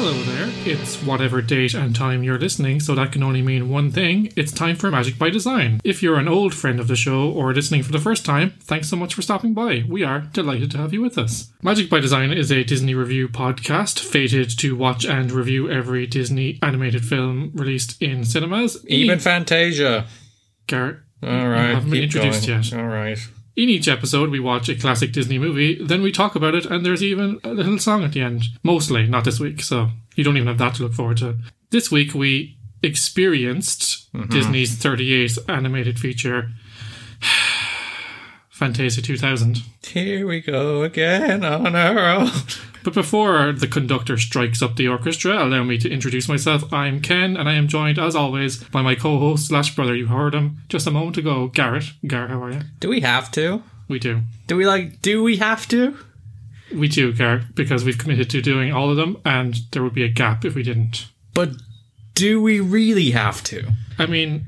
Hello there. It's whatever date and time you're listening, so that can only mean one thing. It's time for Magic by Design. If you're an old friend of the show or listening for the first time, thanks so much for stopping by. We are delighted to have you with us. Magic by Design is a Disney review podcast fated to watch and review every Disney animated film released in cinemas. Even Fantasia. Garrett, all right, you haven't been introduced yet. All right. In each episode, we watch a classic Disney movie, then we talk about it, and there's even a little song at the end. Mostly, not this week, so you don't even have that to look forward to. This week, we experienced Disney's 38th animated feature, Fantasia 2000. Here we go again on our own. But before the conductor strikes up the orchestra, allow me to introduce myself. I'm Ken, and I am joined, as always, by my co-host / brother. You heard him just a moment ago, Garrett. Garrett, how are you? Do we have to? We do. Do we have to? We do, Garrett, because we've committed to doing all of them, and there would be a gap if we didn't. But do we really have to? I mean,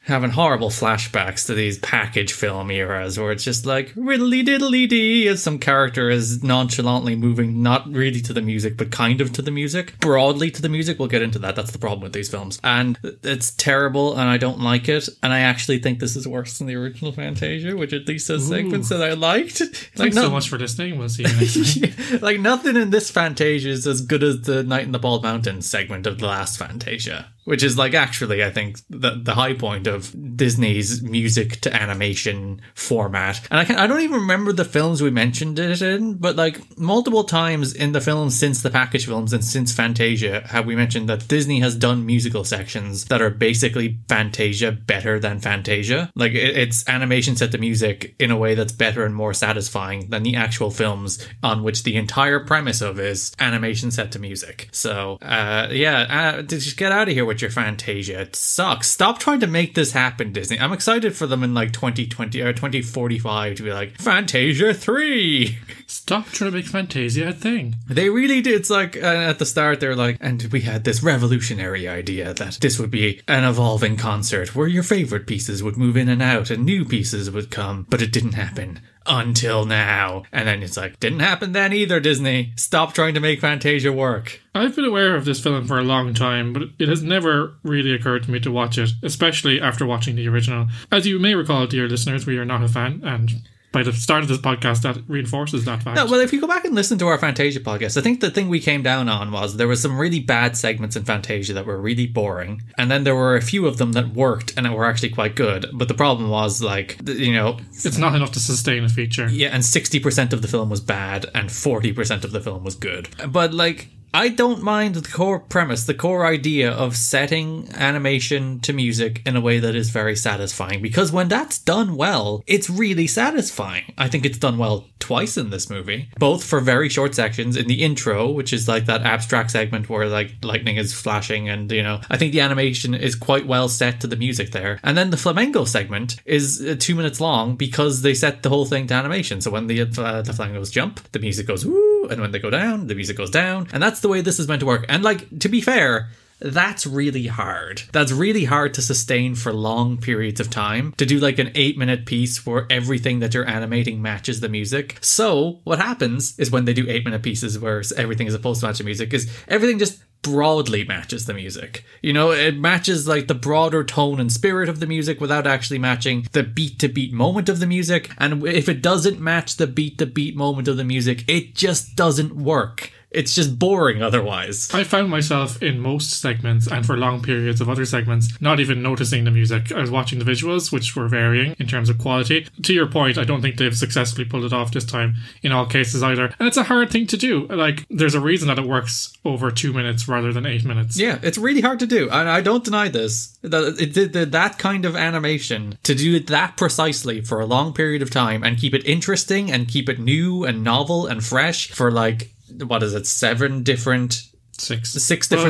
having horrible flashbacks to these package film eras where it's just like riddly diddly dee as some character is nonchalantly moving not really to the music but kind of to the music, broadly to the music. We'll get into that. That's the problem with these films, and it's terrible and I don't like it, and I actually think this is worse than the original Fantasia, which at least has segments that I liked. Thanks so much for listening. We'll see you next time. Like, nothing in this Fantasia is as good as the Night in the Bald Mountain segment of the last Fantasia, which is like actually I think the high point of Disney's music to animation format. And I don't even remember the films we mentioned it in, but like multiple times in the films since the package films and since Fantasia have we mentioned that Disney has done musical sections that are basically Fantasia better than Fantasia. Like it's animation set to music in a way that's better and more satisfying than the actual films on which the entire premise of is animation set to music. So just get out of here with your Fantasia. It sucks. Stop trying to make this happen, Disney. I'm excited for them in like 2020 or 2045 to be like Fantasia 3. Stop trying to make Fantasia a thing. They really do. It's like at the start they're like, and we had this revolutionary idea that this would be an evolving concert where your favorite pieces would move in and out and new pieces would come, but it didn't happen until now. And then it's like, didn't happen then either, Disney. Stop trying to make Fantasia work. I've been aware of this film for a long time, but it has never really occurred to me to watch it, especially after watching the original. As you may recall, dear listeners, we are not a fan, and by the start of this podcast, that reinforces that fact. No, well, if you go back and listen to our Fantasia podcast, I think the thing we came down on was there were some really bad segments in Fantasia that were really boring, and then there were a few of them that worked and that were actually quite good. But the problem was, like, you know, it's not enough to sustain a feature. Yeah, and 60% of the film was bad and 40% of the film was good. But, like, I don't mind the core premise, the core idea of setting animation to music in a way that is very satisfying, because when that's done well, it's really satisfying. I think it's done well twice in this movie, both for very short sections. In the intro, which is like that abstract segment where like lightning is flashing and, you know, I think the animation is quite well set to the music there. And then the flamenco segment is 2 minutes long because they set the whole thing to animation. So when the flamencos jump, the music goes woo, and when they go down, the music goes down. And that's the way this is meant to work. And like, to be fair, that's really hard. That's really hard to sustain for long periods of time, to do like an 8-minute piece where everything that you're animating matches the music. So what happens is when they do 8-minute pieces where everything is supposed to match the music, is everything just broadly matches the music. You know, it matches like the broader tone and spirit of the music without actually matching the beat to beat moment of the music. And if it doesn't match the beat to beat moment of the music, it just doesn't work. It's just boring otherwise. I found myself in most segments and for long periods of other segments not even noticing the music. I was watching the visuals, which were varying in terms of quality. To your point, I don't think they've successfully pulled it off this time in all cases either. And it's a hard thing to do. Like, there's a reason that it works over 2 minutes rather than 8 minutes. Yeah, it's really hard to do. And I don't deny this. That kind of animation, to do it that precisely for a long period of time and keep it interesting and keep it new and novel and fresh for like, what is it, six different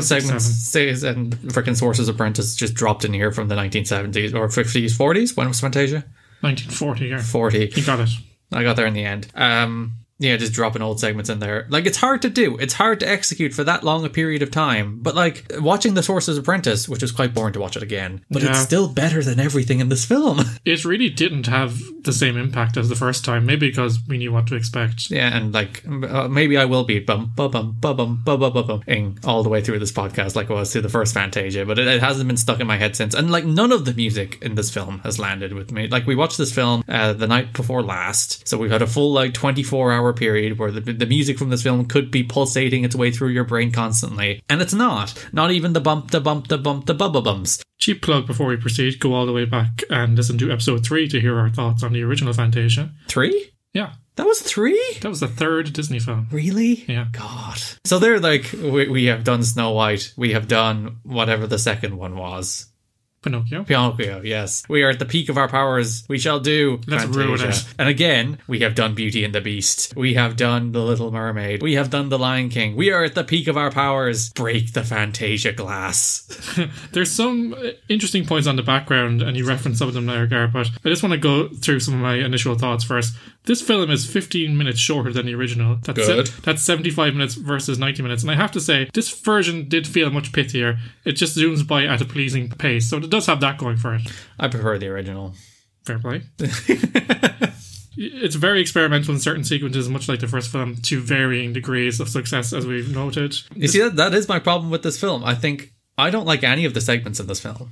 segments. And freaking Sorcerer's Apprentice just dropped in here from the 1970s or 50s, 40s. When was Fantasia? 1940, yeah. 40. You got it. I got there in the end. Yeah, just dropping old segments in there. Like, it's hard to do. It's hard to execute for that long a period of time. But, like, watching The Sorcerer's Apprentice, which was quite boring to watch it again, but it's still better than everything in this film. It really didn't have the same impact as the first time, maybe because we knew what to expect. Yeah, and, like, maybe I will be bum all the way through this podcast like I was through the first Fantasia, but it hasn't been stuck in my head since. And, like, none of the music in this film has landed with me. Like, we watched this film the night before last, so we've had a full, like, 24-hour period where the music from this film could be pulsating its way through your brain constantly, and it's not even the bubba bumps. Cheap plug before we proceed, go all the way back and listen to episode 3 to hear our thoughts on the original Fantasia. 3? Yeah. That was 3? That was the third Disney film. Really? Yeah. God. So they're like, we have done Snow White, we have done whatever the second one was. Pinocchio, yes. We are at the peak of our powers. We shall do Let's ruin it. And again, we have done Beauty and the Beast. We have done The Little Mermaid. We have done The Lion King. We are at the peak of our powers. Break the Fantasia glass. There's some interesting points on the background, and you referenced some of them there, Gar, but I just want to go through some of my initial thoughts first. This film is 15 minutes shorter than the original. That's 75 minutes versus 90 minutes. And I have to say, this version did feel much pithier. It just zooms by at a pleasing pace. So it does have that going for it. I prefer the original. Fair play. It's very experimental in certain sequences, much like the first film, to varying degrees of success, as we've noted. You see, that is my problem with this film. I think I don't like any of the segments in this film.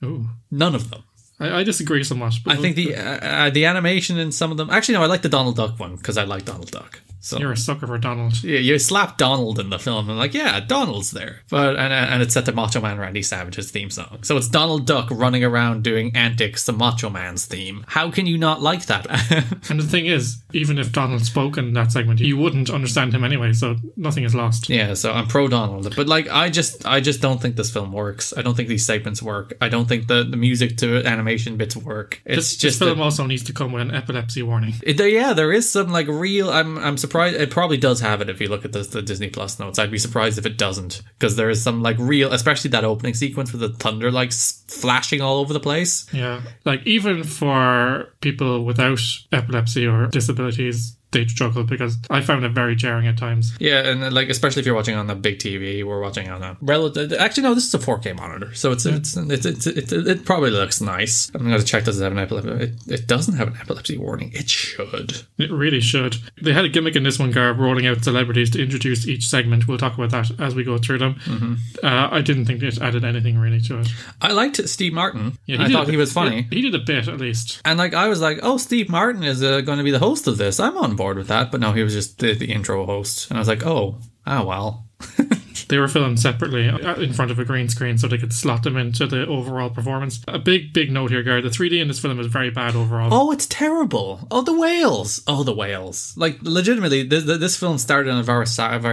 Ooh. None of them. I disagree somewhat. I think the animation in some of them... Actually, no, I like the Donald Duck one, because I like Donald Duck. So you're a sucker for Donald. Yeah, you slap Donald in the film and like, yeah, Donald's there. But and it's set to Macho Man Randy Savage's theme song. So it's Donald Duck running around doing antics to Macho Man's theme. How can you not like that? And the thing is, even if Donald spoke in that segment, you wouldn't understand him anyway, so nothing is lost. Yeah, so I'm pro Donald. But like I just don't think this film works. I don't think these segments work. I don't think the music to animation bits work. It's this film also needs to come with an epilepsy warning. There is some like real... I'm surprised. It probably does have it if you look at the Disney Plus notes. I'd be surprised if it doesn't, because there is some like real, especially that opening sequence with the thunder like flashing all over the place. Yeah, like even for people without epilepsy or disabilities, they struggle, because I found it very jarring at times. Yeah, and like especially if you're watching on a big TV, we're watching on a relative. Actually, no, this is a 4K monitor, so it probably looks nice. I'm going to check. Does it have an epilepsy? It doesn't have an epilepsy warning. It should. It really should. They had a gimmick in this one, Gar, rolling out celebrities to introduce each segment. We'll talk about that as we go through them. Mm-hmm. I didn't think it added anything really to it. I liked Steve Martin. Yeah, I thought he was funny. He did a bit at least. And like I was like, oh, Steve Martin is going to be the host of this. I'm on board with that. But no, he was just the intro host. And I was like, oh well. They were filmed separately in front of a green screen so they could slot them into the overall performance. A big note here, Gar. The 3D in this film is very bad overall. Oh, it's terrible. Oh, the whales. Like, legitimately, this film started on a very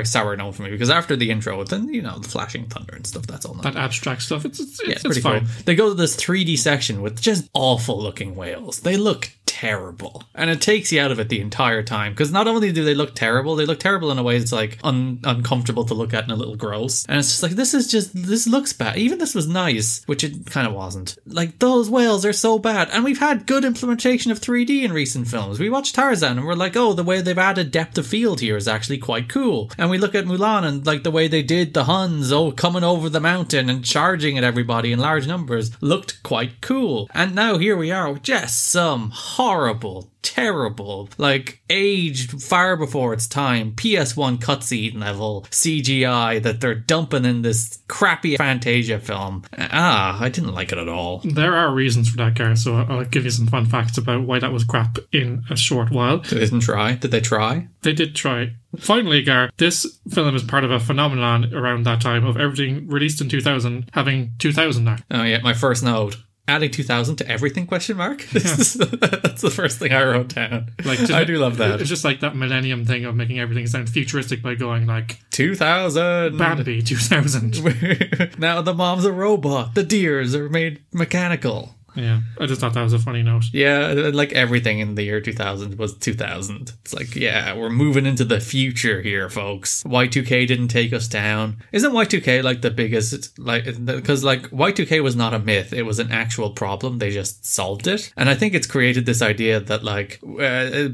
sour note for me, because after the intro, then, you know, the flashing thunder and stuff, that's all nice. That abstract stuff, it's pretty fine. Cool. They go to this 3D section with just awful looking whales. They look terrible, and it takes you out of it the entire time, because not only do they look terrible in a way that's like uncomfortable to look at and a little gross, and it's just like this looks bad. Even this was nice, which it kind of wasn't. Like, those whales are so bad, and we've had good implementation of 3D in recent films. We watched Tarzan and we're like, oh, the way they've added depth of field here is actually quite cool. And we look at Mulan and like the way they did the Huns coming over the mountain and charging at everybody in large numbers looked quite cool. And now here we are with just some horrible, terrible, like aged far before its time PS1 cutscene level CGI that they're dumping in this crappy Fantasia film. I didn't like it at all. There are reasons for that, Gar, so I'll give you some fun facts about why that was crap in a short while. They didn't try? Did they try? They did try. Finally, Gar, this film is part of a phenomenon around that time of everything released in 2000 having 2000 there. Oh yeah, my first note. Adding 2000 to everything, question mark? That's the first thing I wrote down. Like, I do love that. It's just like that millennium thing of making everything sound futuristic by going like 2000. Bambi 2000. Now the mom's a robot. The deers are made mechanical. Yeah, I just thought that was a funny note. Yeah, like everything in the year 2000 was 2000. It's like, yeah, we're moving into the future here, folks. Y2K didn't take us down. Isn't Y2K like the biggest, like, because like Y2K was not a myth, it was an actual problem, they just solved it. And I think it's created this idea that like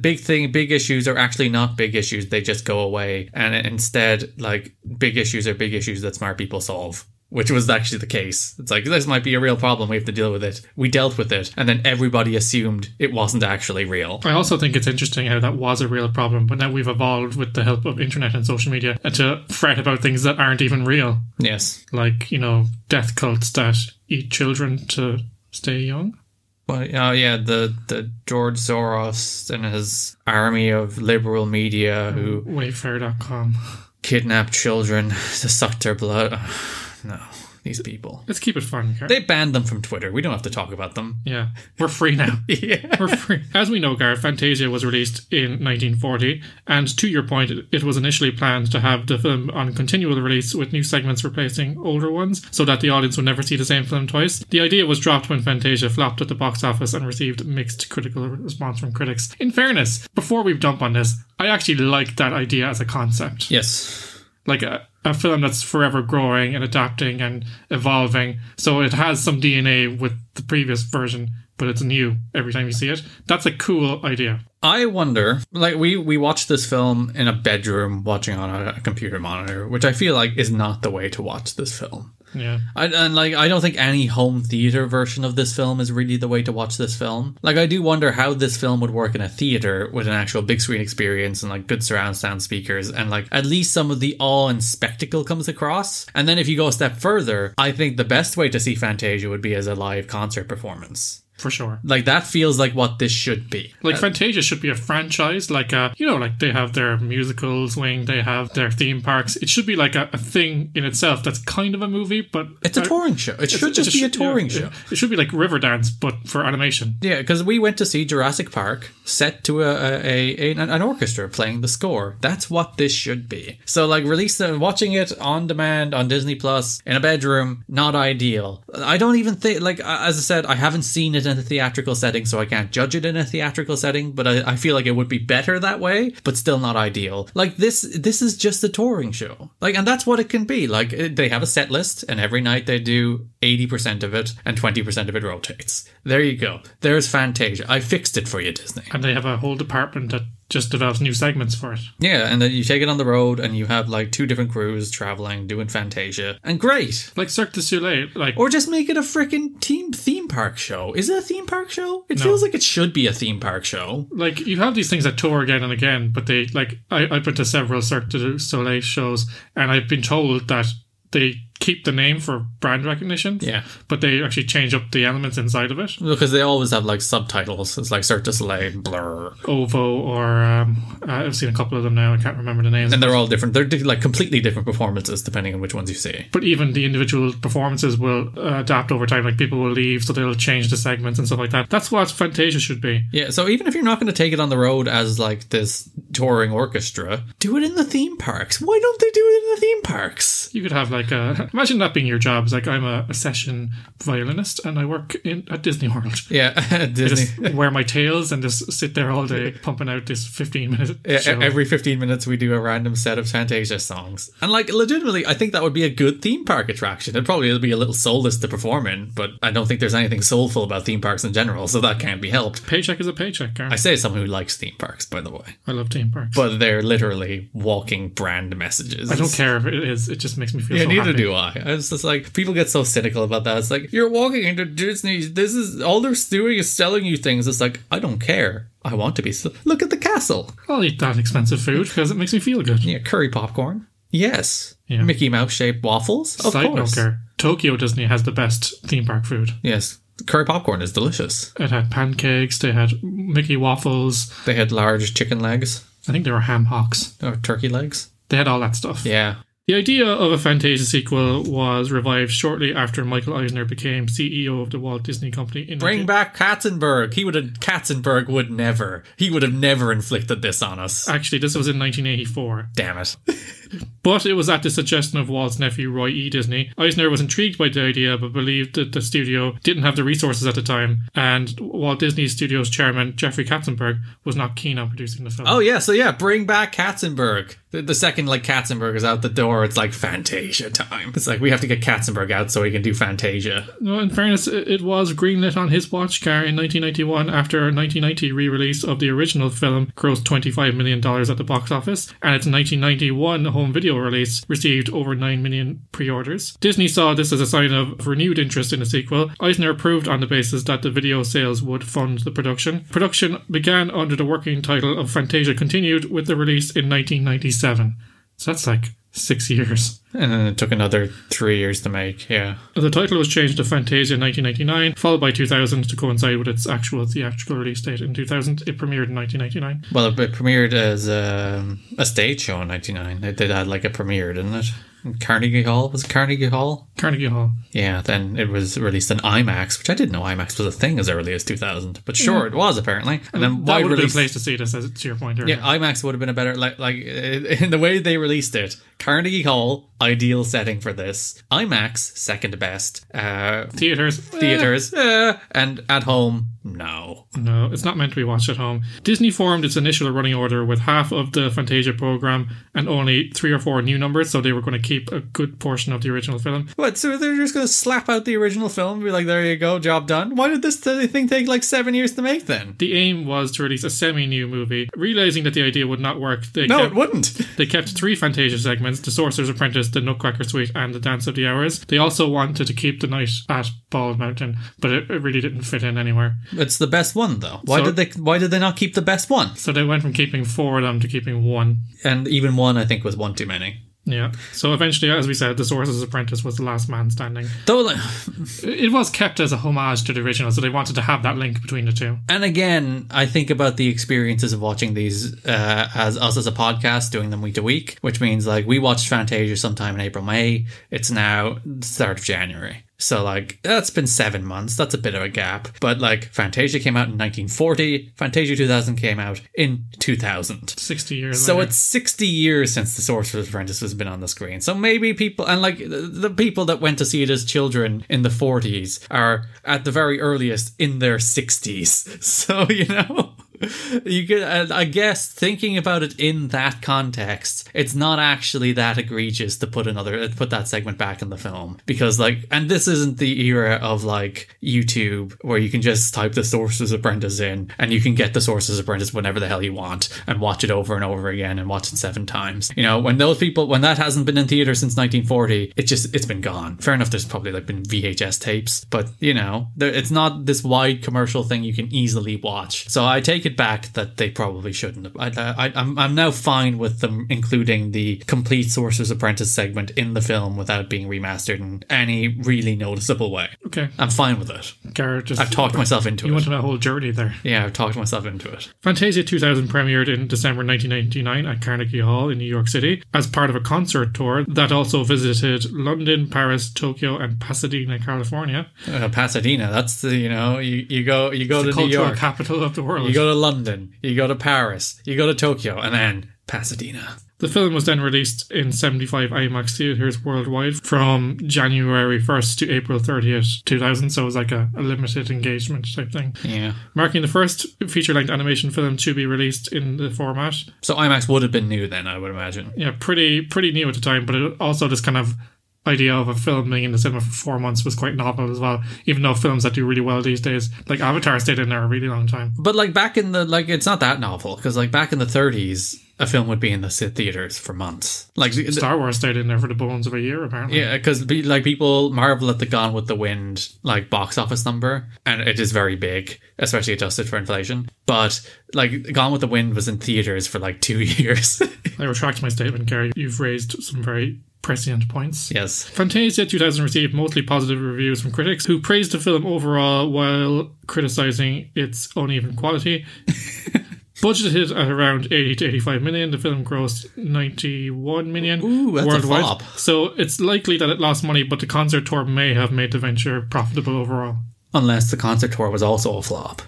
big issues are actually not big issues, they just go away. And instead, like, big issues are big issues that smart people solve. Which was actually the case. It's like, this might be a real problem, we have to deal with it. We dealt with it, and then everybody assumed it wasn't actually real. I also think it's interesting how that was a real problem, but now we've evolved with the help of internet and social media to fret about things that aren't even real. Yes. Like, death cults that eat children to stay young. Well, yeah, the George Soros and his army of liberal media who... Wayfair.com. Kidnap children to suck their blood. No, these people. Let's keep it fun, Gar. They banned them from Twitter. We don't have to talk about them. Yeah, we're free now. Yeah. We're free. As we know, Gar, Fantasia was released in 1940, and to your point, it was initially planned to have the film on continual release with new segments replacing older ones, so that the audience would never see the same film twice. The idea was dropped when Fantasia flopped at the box office and received mixed critical response from critics. In fairness, before we dump on this, I actually liked that idea as a concept. Yes. Like a film that's forever growing and adapting and evolving. So it has some DNA with the previous version, but it's new every time you see it. That's a cool idea. I wonder, like, we watched this film in a bedroom watching on a computer monitor, which I feel like is not the way to watch this film. Yeah. I don't think any home theater version of this film is really the way to watch this film. Like, I do wonder how this film would work in a theater with an actual big screen experience and like good surround sound speakers, and like at least some of the awe and spectacle comes across. And then if you go a step further, I think the best way to see Fantasia would be as a live concert performance. For sure. Like, that feels like what this should be. Like, Fantasia should be a franchise, like, like they have their musicals wing, they have their theme parks. It should be like a thing in itself that's kind of a movie, but... It's a touring show. It should just be a touring show. It should be like Riverdance, but for animation. Yeah, because we went to see Jurassic Park set to an orchestra playing the score. That's what this should be. So, like, watching it on demand on Disney Plus in a bedroom, not ideal. I don't even think, like, as I said, I haven't seen it in a theatrical setting, so I can't judge it in a theatrical setting, but I feel like it would be better that way, but still not ideal. Like, this is just a touring show. Like, and that's what it can be. Like, they have a set list, and every night they do 80% of it, and 20% of it rotates. There you go. There's Fantasia. I fixed it for you, Disney. And they have a whole department that just develops new segments for it. Yeah, and then you take it on the road and you have like 2 different crews traveling, doing Fantasia. And great. Like Cirque du Soleil. Like, or just make it a freaking theme park show. Is it a theme park show? It feels like it should be a theme park show. Like, you have these things that tour again and again, but they, like, I've been to several Cirque du Soleil shows, and I've been told that they keep the name for brand recognition, but they actually change up the elements inside of it. Because they always have like subtitles. It's like Cirque du Soleil, Blur, OVO, or I've seen a couple of them now. I can't remember the names. And they're all different. They're like completely different performances depending on which ones you see. But even the individual performances will adapt over time. Like, people will leave, so they'll change the segments and stuff like that. That's what Fantasia should be. Yeah, so even if you're not going to take it on the road as like this touring orchestra, do it in the theme parks. Why don't they do it in the theme parks? You could have like imagine that being your job. It's like, I'm a session violinist and I work at Disney World. Yeah, Disney. I just wear my tails and just sit there all day pumping out this 15-minute show. Every 15 minutes we do a random set of Fantasia songs. And like, legitimately, I think that would be a good theme park attraction. It'd probably be a little soulless to perform in, but I don't think there's anything soulful about theme parks in general, so that can't be helped. Paycheck is a paycheck, Gar. I say as someone who likes theme parks, by the way. I love theme parks. But they're literally walking brand messages. I don't care if it is. It just makes me feel so happy. Yeah, neither do I. It's just like, people get so cynical about that. It's like, you're walking into Disney, this is all they're doing is selling you things. It's like, I don't care. I want to be look at the castle. I'll eat that expensive food because it makes me feel good. Yeah, curry popcorn. Yes. Yeah. Mickey Mouse shaped waffles. Of Side course. note, Gar, Tokyo Disney has the best theme park food. Yes. Curry popcorn is delicious. It had pancakes, they had Mickey waffles. They had large chicken legs. I think they were ham hocks. Or turkey legs. They had all that stuff. Yeah. The idea of a Fantasia sequel was revived shortly after Michael Eisner became CEO of the Walt Disney Company. Bring back Katzenberg. Katzenberg would never. He would have never inflicted this on us. Actually, this was in 1984. Damn it. But it was at the suggestion of Walt's nephew Roy E. Disney. Eisner was intrigued by the idea but believed that the studio didn't have the resources at the time, and Walt Disney Studios chairman Jeffrey Katzenberg was not keen on producing the film. Oh yeah, so yeah, bring back Katzenberg. The second like Katzenberg is out the door, it's like Fantasia time. It's like we have to get Katzenberg out so he can do Fantasia. No, in fairness, it was greenlit on his watch car in 1991 after a 1990 re-release of the original film grossed $25 million at the box office, and its 1991 home video release received over 9 million pre-orders. Disney saw this as a sign of renewed interest in a sequel. Eisner approved on the basis that the video sales would fund the production. Production began under the working title of Fantasia Continued, with the release in 1997. So that's like 6 years. And then it took another 3 years to make, yeah. The title was changed to Fantasia in 1999, followed by 2000 to coincide with its actual theatrical release date in 2000. It premiered in 1999. Well, it premiered as a stage show in 1999. It did have like a premiere, didn't it? Carnegie Hall? Was it Carnegie Hall? Carnegie Hall. Yeah, then it was released in IMAX, which I didn't know IMAX was a thing as early as 2000. But sure, it was apparently. And then that would have been a place to see this, as to your point earlier. Yeah, IMAX would have been a better, like in the way they released it. Carnegie Hall, ideal setting for this. IMAX, second best. Theaters. And at home, no. No, it's not meant to be watched at home. Disney formed its initial running order with half of the Fantasia program and only 3 or 4 new numbers, so they were going to keep a good portion of the original film. What, so they're just going to slap out the original film and be like, there you go, job done? Why did this thing take like 7 years to make then? The aim was to release a semi-new movie. Realising that the idea would not work, it wouldn't. They kept 3 Fantasia segments: The Sorcerer's Apprentice, The Nutcracker Suite, and The Dance of the Hours. They also wanted to keep the night at Bald Mountain, but it really didn't fit in anywhere. It's the best one though. Why did they not keep the best one? So they went from keeping 4 of them to keeping 1. And even 1 I think was 1 too many. Yeah. So eventually, as we said, The Sorcerer's Apprentice was the last man standing. Though, it was kept as a homage to the original, so they wanted to have that link between the two. And again, I think about the experiences of watching these as us as a podcast, doing them week to week, which means like we watched Fantasia sometime in April, May. It's now the start of January. So, like, that's been 7 months. That's a bit of a gap. But, like, Fantasia came out in 1940. Fantasia 2000 came out in 2000. 60 years So later. it's 60 years since The Sorcerer's Apprentice has been on the screen. So maybe people, and, like, the people that went to see it as children in the 40s are, at the very earliest, in their 60s. So, you know... You could, I guess, thinking about it in that context, it's not actually that egregious to put that segment back in the film, because like, and this isn't the era of like YouTube where you can just type The Sorcerer's Apprentice in and you can get The Sorcerer's Apprentice whenever the hell you want and watch it over and over again and watch it 7 times. You know, when that hasn't been in theater since 1940, it's been gone. Fair enough, there's probably like been VHS tapes, but you know, it's not this wide commercial thing you can easily watch. So I take it back that they probably shouldn't have. I'm now fine with them including the complete Sorcerer's Apprentice segment in the film without being remastered in any really noticeable way. Okay. I'm fine with it. I've talked myself into it. You went on a whole journey there. Yeah, I've talked myself into it. Fantasia 2000 premiered in December 1999 at Carnegie Hall in New York City as part of a concert tour that also visited London, Paris, Tokyo, and Pasadena, California. Pasadena, that's the, you know, you go to New York. The cultural capital of the world. You go to London, you go to Paris, you go to Tokyo, and then Pasadena. The film was then released in 75 IMAX theatres worldwide from January 1st to April 30th, 2000, so it was like a limited engagement type thing. Yeah. Marking the first feature-length animation film to be released in the format. So IMAX would have been new then, I would imagine. Yeah, pretty new at the time, but it also this kind of idea of a film being in the cinema for 4 months was quite novel as well, even though films that do really well these days, like Avatar, stayed in there a really long time. But like back in the, like, it's not that novel, because like back in the 30s, a film would be in the theaters for months. Like Star Wars stayed in there for the bones of a year, apparently. Yeah, because like people marvel at the Gone with the Wind like box office number, and it is very big, especially adjusted for inflation. But like Gone with the Wind was in theaters for like 2 years. I retract my statement, Gary. You've raised some very prescient points. Yes. Fantasia 2000 received mostly positive reviews from critics who praised the film overall while criticising its uneven quality. Budgeted at around 80 to 85 million, the film grossed 91 million. Ooh, that's worldwide. a flop. So it's likely that it lost money, but the concert tour may have made the venture profitable overall. Unless the concert tour was also a flop.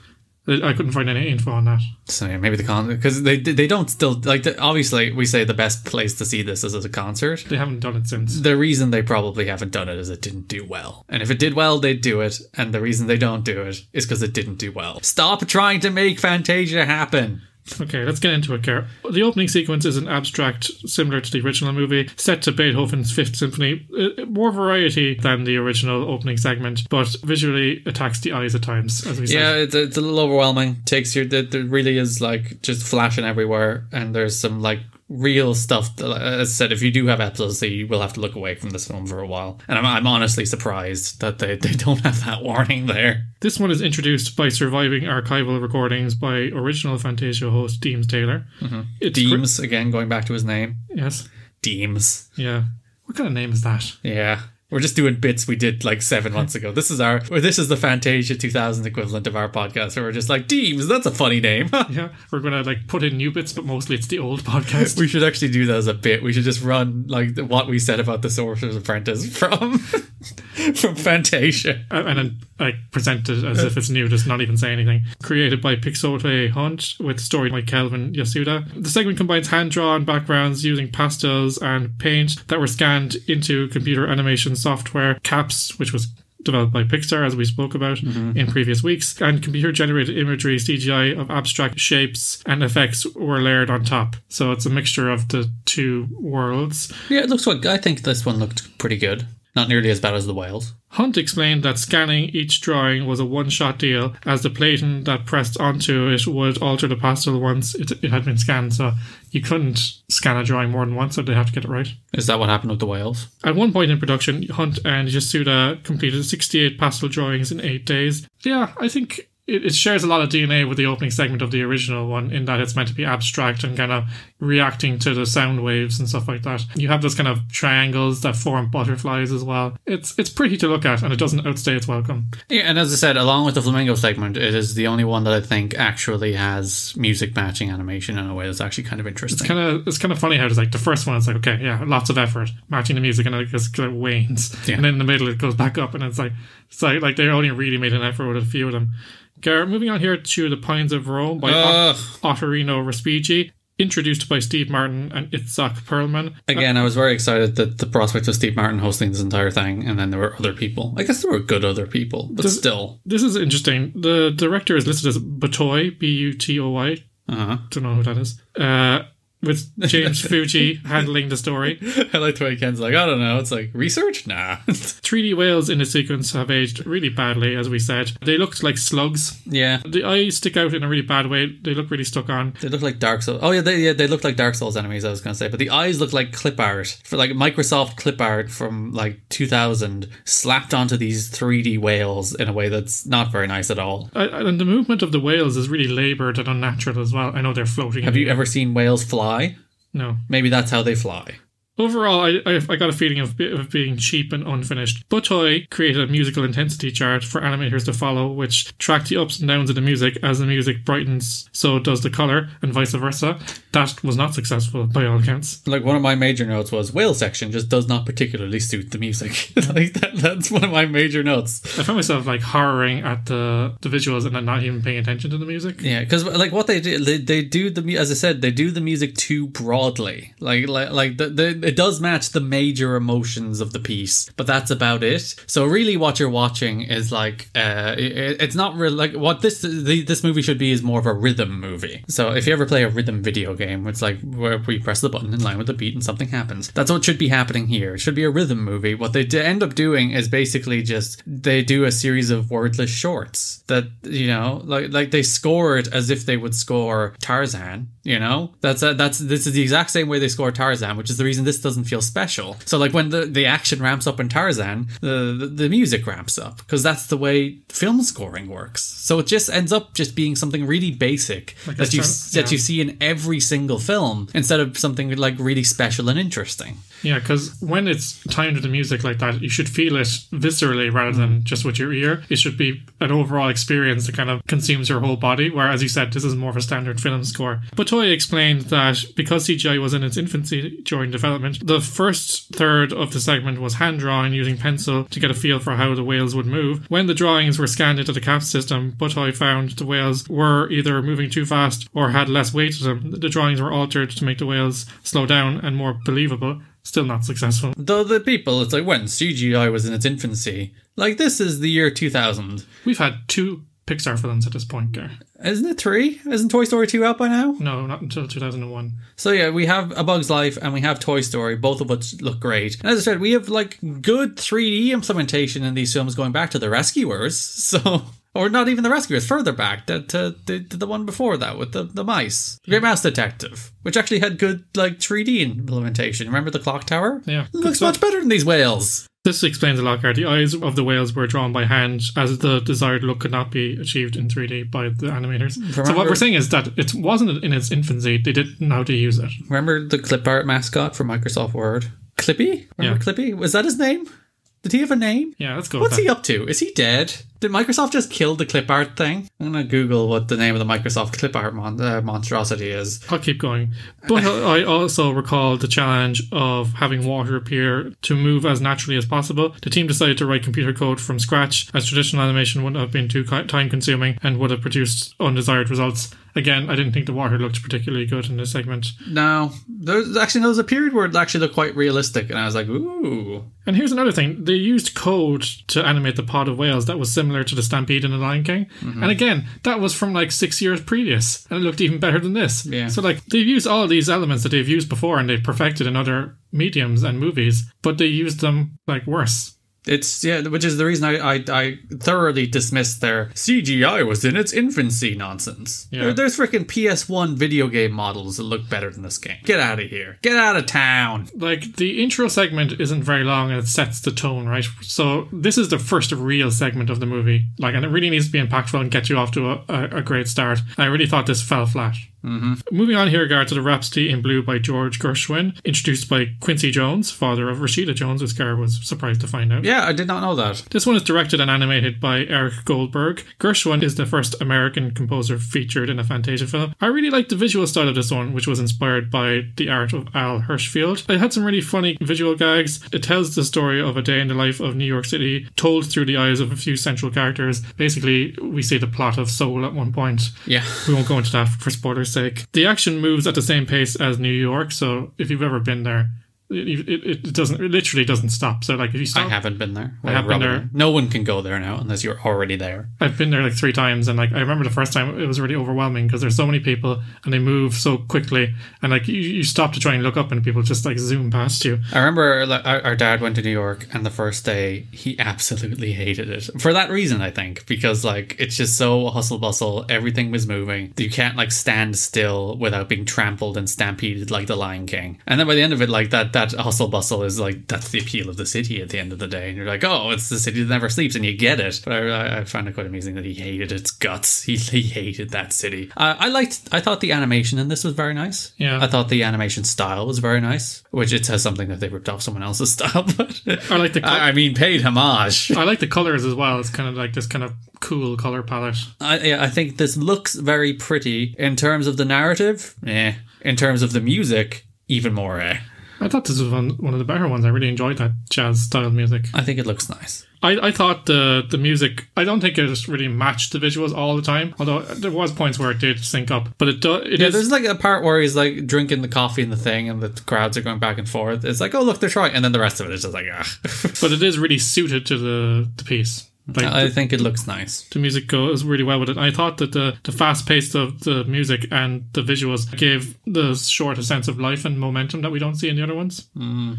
I couldn't find any info on that. So yeah, maybe the concert, because they don't still, like, obviously we say the best place to see this is as a concert. They haven't done it since. The reason they probably haven't done it is it didn't do well. And if it did well, they'd do it. And the reason they don't do it is because it didn't do well. Stop trying to make Fantasia happen. Okay, let's get into it, Gar. The opening sequence is an abstract similar to the original movie, set to Beethoven's Fifth Symphony. More variety than the original opening segment, but visually attacks the eyes at times, as we said. Yeah, it's a little overwhelming. There really is, like, just flashing everywhere, and there's some, like, real stuff that, as I said, if you do have epilepsy, you will have to look away from this film for a while. And I'm honestly surprised that they don't have that warning there. This one is introduced by surviving archival recordings by original Fantasia host Deems Taylor. Mm-hmm. Deems, again, going back to his name. Yes. Deems. Yeah. What kind of name is that? Yeah. We're just doing bits we did like 7 months ago. This is the Fantasia 2000 equivalent of our podcast, where we're just like, Deems, that's a funny name. Yeah, we're going to like put in new bits, but mostly it's the old podcast. We should actually do that as a bit. We should just run like what we said about the Sorcerer's Apprentice from Fantasia. And then like present it as if it's new, just not even say anything. Created by Pixote Hunt with story by Kelvin Yasuda. The segment combines hand-drawn backgrounds using pastels and paint that were scanned into computer animation software, CAPS, which was developed by Pixar, as we spoke about in previous weeks, and computer-generated imagery, CGI of abstract shapes and effects were layered on top. So it's a mixture of the two worlds. Yeah, it looks like, I think this one looked pretty good. Not nearly as bad as the whales. Hunt explained that scanning each drawing was a one-shot deal, as the plating that pressed onto it would alter the pastel once it had been scanned, so you couldn't scan a drawing more than once, so they have to get it right. Is that what happened with the whales? At one point in production, Hunt and Yasuda completed 68 pastel drawings in 8 days. Yeah, I think it shares a lot of DNA with the opening segment of the original one, in that it's meant to be abstract and kind of reacting to the sound waves and stuff like that. You have those kind of triangles that form butterflies as well. It's pretty to look at, and it doesn't outstay its welcome. Yeah, and as I said, along with the flamingo segment, it is the only one that I think actually has music matching animation in a way that's actually kind of interesting. It's kind of funny how it's like the first one, it's like, okay, yeah, lots of effort matching the music, and it just kind of wanes. Yeah. And then in the middle it goes back up, and it's like they only really made an effort with a few of them. Gar, moving on here to The Pines of Rome by Ottorino Respighi, introduced by Steve Martin and Itzhak Perlman. Again, I was very excited that the prospect of Steve Martin hosting this entire thing, and then there were other people. I guess there were good other people, but still. This is interesting. The director is listed as Butoy, Butoy. Don't know who that is. With James Fuji handling the story. I like the way Ken's like, I don't know, it's like, research? Nah. 3D whales in the sequence have aged really badly, as we said. They looked like slugs. Yeah. The eyes stick out in a really bad way. They look really stuck on. They look like Dark Souls. Oh yeah, they look like Dark Souls enemies, I was going to say. But the eyes look like clip art. For like Microsoft clip art from like 2000 slapped onto these 3D whales in a way that's not very nice at all. And the movement of the whales is really laboured and unnatural as well. I know they're floating. Have you ever seen whales fly? No. Maybe that's how they fly. Overall, I got a feeling of being cheap and unfinished. Butoy created a musical intensity chart for animators to follow, which tracked the ups and downs of the music. As the music brightens, so does the colour, and vice versa. That was not successful, by all accounts. Like, one of my major notes was, whale section just does not particularly suit the music. Like, that's one of my major notes. I found myself, like, horroring at the visuals and then not even paying attention to the music. Yeah, because, like, what they do, they do as I said, they do the music too broadly. It does match the major emotions of the piece, but that's about it. So really what you're watching is like it's not really like what this movie should be is more of a rhythm movie. So if you ever play a rhythm video game, it's like where you press the button in line with the beat and something happens. That's what should be happening here. It should be a rhythm movie. What they end up doing is basically just they do a series of wordless shorts that, you know, like they score it as if they would score Tarzan. You know, this is the exact same way they score Tarzan, which is the reason this doesn't feel special. So like when the action ramps up in Tarzan, the music ramps up, because that's the way film scoring works. So it just ends up just being something really basic that you see in every single film, instead of something like really special and interesting. Yeah, because when it's timed with the music like that, you should feel it viscerally rather than just with your ear. It should be an overall experience that kind of consumes your whole body, where, as you said, this is more of a standard film score. But Toei explained that because CGI was in its infancy during development, the first third of the segment was hand-drawn using pencil to get a feel for how the whales would move. When the drawings were scanned into the cap system, Toei found the whales were either moving too fast or had less weight to them. The drawings were altered to make the whales slow down and more believable. Still not successful. Though the people, it's like when CGI was in its infancy. Like, this is the year 2000. We've had 2 Pixar films at this point, Gar. Isn't it 3? Isn't Toy Story 2 out by now? No, not until 2001. So yeah, we have A Bug's Life and we have Toy Story, both of which look great. And as I said, we have like good 3D implementation in these films going back to The Rescuers. So... Or not even The Rescuers, further back to the one before that with the mice. Great Mouse Detective, which actually had good like 3D implementation. Remember the clock tower? Yeah. It looks much better than these whales. This explains a lot, Gar. The eyes of the whales were drawn by hand as the desired look could not be achieved in 3D by the animators. So what we're saying is that it wasn't in its infancy. They didn't know how to use it. Remember the clip art mascot for Microsoft Word? Clippy? Remember Clippy? Was that his name? Did he have a name? Yeah, let's go. What's he up to? Is he dead? Did Microsoft just kill the clip art thing? I'm going to Google what the name of the Microsoft clip art monstrosity is. I'll keep going. But I also recall the challenge of having water appear to move as naturally as possible. The team decided to write computer code from scratch, as traditional animation wouldn't have been too time consuming and would have produced undesired results. Again, I didn't think the water looked particularly good in this segment. No. There was a period where it actually looked quite realistic, and I was like, ooh. And here's another thing. They used code to animate the pod of whales that was similar to the Stampede in The Lion King. Mm-hmm. And again, that was from like 6 years previous, and it looked even better than this. Yeah. So like, they've used all these elements that they've used before and they've perfected in other mediums and movies, but they used them like worse. It's, yeah, which is the reason I thoroughly dismissed their CGI was in its infancy nonsense. Yeah. There's freaking PS1 video game models that look better than this game. Get out of here. Get out of town. Like, the intro segment isn't very long and it sets the tone, right? So this is the first real segment of the movie. Like, and it really needs to be impactful and get you off to a great start. I really thought this fell flat. Mm-hmm. Moving on here, Gar, to the Rhapsody in Blue by George Gershwin, introduced by Quincy Jones, father of Rashida Jones, as Gar was surprised to find out. Yeah, I did not know that. This one is directed and animated by Eric Goldberg. Gershwin is the first American composer featured in a Fantasia film. I really liked the visual style of this one, which was inspired by the art of Al Hirschfeld. It had some really funny visual gags. It tells the story of a day in the life of New York City, told through the eyes of a few central characters. Basically, we see the plot of Soul at one point. Yeah. We won't go into that for spoilers' sake. The action moves at the same pace as New York, so if you've ever been there, it literally doesn't stop. So like, if you stop, I haven't been there. I have been there. No one can go there now unless you're already there. I've been there like 3 times, and like, I remember the first time it was really overwhelming because there's so many people and they move so quickly, and like you stop to try and look up and people just like zoom past you. I remember like, our dad went to New York, and the first day he absolutely hated it for that reason, I think, because like it's just so hustle bustle, everything was moving, you can't like stand still without being trampled and stampeded like the Lion King. And then by the end of it, like that hustle bustle is like, that's the appeal of the city at the end of the day, and you're like, oh, it's the city that never sleeps, and you get it. But I found it quite amusing that he hated its guts. He hated that city. I thought the animation in this was very nice. Yeah, I thought the animation style was very nice, which it says something that they ripped off someone else's style, but I like paid homage. I like the colors as well. It's kind of like this kind of cool color palette. I think this looks very pretty. In terms of the narrative, in terms of the music, even more I thought this was one of the better ones. I really enjoyed that jazz style music. I think it looks nice. I thought the music, I don't think it just really matched the visuals all the time, although there was points where it did sync up, but it is. There's like a part where he's like drinking the coffee in the thing and the crowds are going back and forth. It's like, oh look, they're trying, and then the rest of it is just like, But it is really suited to the piece. Like, I think it looks nice. The music goes really well with it. I thought that the fast pace of the music and the visuals gave the short a sense of life and momentum that we don't see in the other ones. Mm.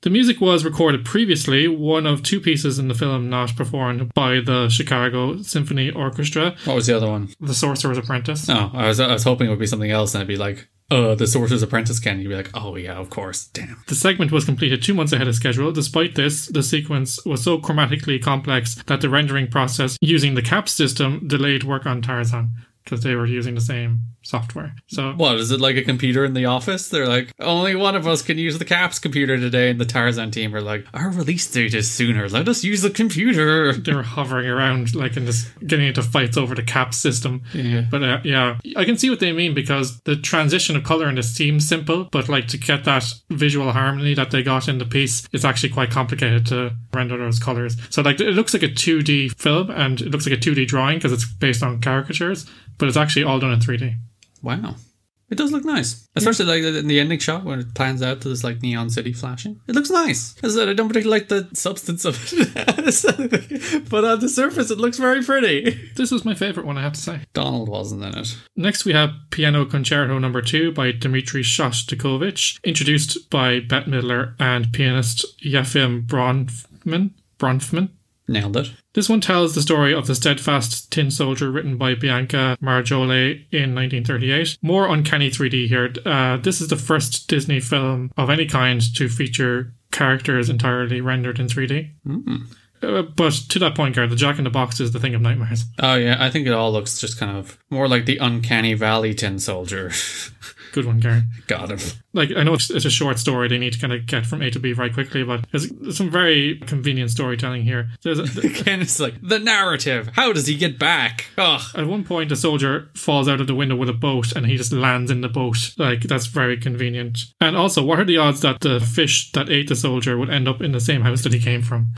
The music was recorded previously, one of 2 pieces in the film not performed by the Chicago Symphony Orchestra. What was the other one? The Sorcerer's Apprentice. Oh, I was hoping it would be something else, and it'd be like, the Sorcerer's Apprentice, Ken. You'd be like, oh yeah, of course, damn. The segment was completed 2 months ahead of schedule. Despite this, the sequence was so chromatically complex that the rendering process using the cap system delayed work on Tarzan. because they were using the same software. So what, is it like a computer in the office? They're like, only one of us can use the Caps computer today, and the Tarzan team are like, our release date is sooner, let us use the computer. They were hovering around like in this, getting into fights over the Caps system. Yeah. But yeah, I can see what they mean, because the transition of colour in this seems simple, but like to get that visual harmony that they got in the piece, it's actually quite complicated to render those colours. So like it looks like a 2D film, and it looks like a 2D drawing because it's based on caricatures, but it's actually all done in 3D. Wow. It does look nice. Especially like in the ending shot when it plans out to this like neon city flashing. It looks nice. As I said, I don't particularly like the substance of it. But on the surface, it looks very pretty. This was my favourite one, I have to say. Donald wasn't in it. Next we have Piano Concerto No. 2 by Dimitri Shotkovic, introduced by Bette Midler and pianist Yefim Bronfman. Nailed it. This one tells the story of the steadfast tin soldier, written by Bianca Marjole in 1938. More uncanny 3D here. This is the first Disney film of any kind to feature characters entirely rendered in 3D. But to that point, Gar, the Jack in the Box is the thing of nightmares. Oh yeah, I think it all looks just kind of more like the Uncanny Valley tin soldier. Good one, Gar. Got him. Like, I know it's a short story, they need to kind of get from A to B very quickly, but there's some very convenient storytelling here. Again, it's like, the narrative, how does he get back? Ugh. At one point, a soldier falls out of the window with a boat and he just lands in the boat. Like, that's very convenient. And also, what are the odds that the fish that ate the soldier would end up in the same house that he came from?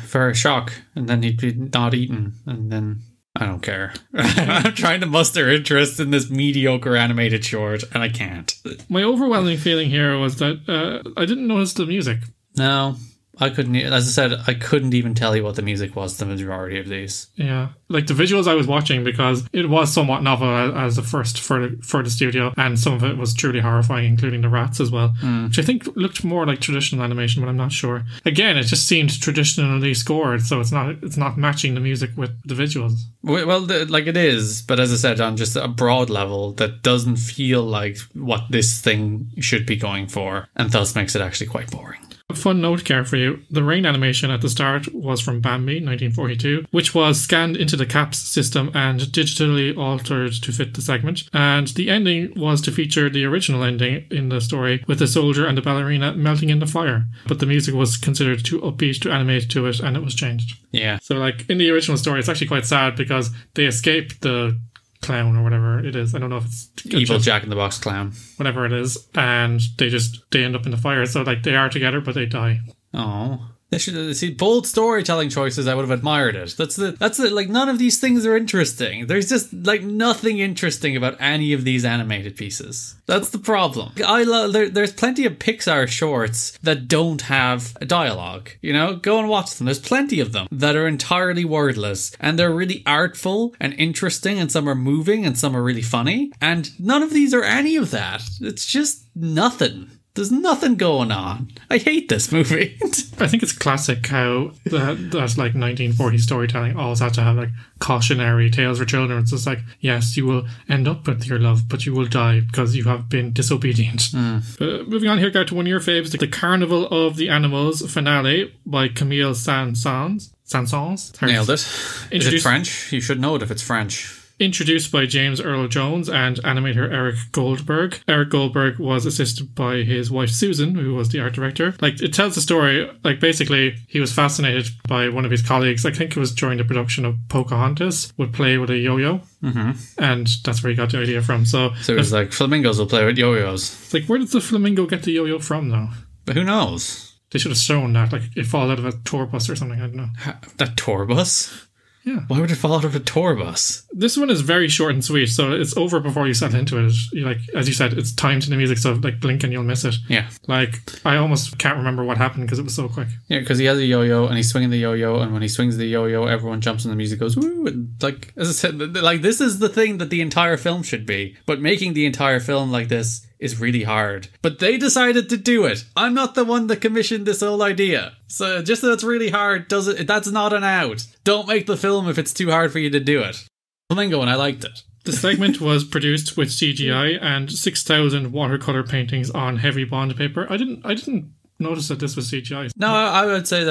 For a shock, and then he'd be not eaten, and then... I don't care. I'm trying to muster interest in this mediocre animated short, and I can't. My overwhelming feeling here was that I didn't notice the music. No, I couldn't. As I said, I couldn't even tell you what the music was the majority of these. Yeah, like the visuals I was watching, because it was somewhat novel as the first for the studio, and some of it was truly horrifying, including the rats as well, which I think looked more like traditional animation, but I'm not sure. Again, it just seemed traditionally scored, so it's not matching the music with the visuals. Well, like it is, but as I said, on just a broad level, that doesn't feel like what this thing should be going for, and thus makes it actually quite boring. A fun note, Care, for you. The rain animation at the start was from Bambi, 1942, which was scanned into the CAPS system and digitally altered to fit the segment. And the ending was to feature the original ending in the story, with the soldier and the ballerina melting in the fire. But the music was considered too upbeat to animate to it, and it was changed. Yeah. So, like, in the original story, it's actually quite sad because they escape the clown or whatever it is. I don't know if it's evil Jack in the Box clown, whatever it is, and they end up in the fire. So like they are together, but they die. Oh, they should see bold storytelling choices. I would have admired it. That's the like, none of these things are interesting. There's just like nothing interesting about any of these animated pieces. That's the problem. There's plenty of Pixar shorts that don't have a dialogue. You know, go and watch them. There's plenty of them that are entirely wordless, and they're really artful and interesting, and some are moving and some are really funny. And none of these are any of that. It's just nothing. There's nothing going on. I hate this movie. I think it's classic how that's like 1940s storytelling always had to have like cautionary tales for children. It's just like, yes, you will end up with your love, but you will die because you have been disobedient. Moving on here, Gar, to one of your faves, the Carnival of the Animals finale by Camille Saint-Saëns. Nailed it. Is it French? You should know it if it's French. Introduced by James Earl Jones and animator Eric Goldberg. Eric Goldberg was assisted by his wife Susan, who was the art director. Like, it tells the story, like, basically, he was fascinated by one of his colleagues, I think it was during the production of Pocahontas, would play with a yo-yo. And that's where he got the idea from. So it was like, flamingos will play with yo-yos. It's like, where did the flamingo get the yo-yo from, though? But who knows? They should have shown that, like, it falls out of a tour bus or something, I don't know. That tour bus? Yeah. Why would it fall out of a tour bus? This one is very short and sweet, so it's over before you settle into it. You, like, as you said, it's timed to the music, so like blink and you'll miss it. Yeah. Like, I almost can't remember what happened because it was so quick. Yeah, because he has a yo-yo and he's swinging the yo-yo, and when he swings the yo-yo, everyone jumps and the music goes woo. And like, as I said, like, this is the thing that the entire film should be. But making the entire film like this is really hard. But they decided to do it. I'm not the one that commissioned this whole idea. So just that it's really hard, that's not an out. Don't make the film if it's too hard for you to do it. Flamingo, and I liked it. The segment was produced with CGI and 6,000 watercolor paintings on heavy bond paper. I didn't notice that this was CGI. No, I would say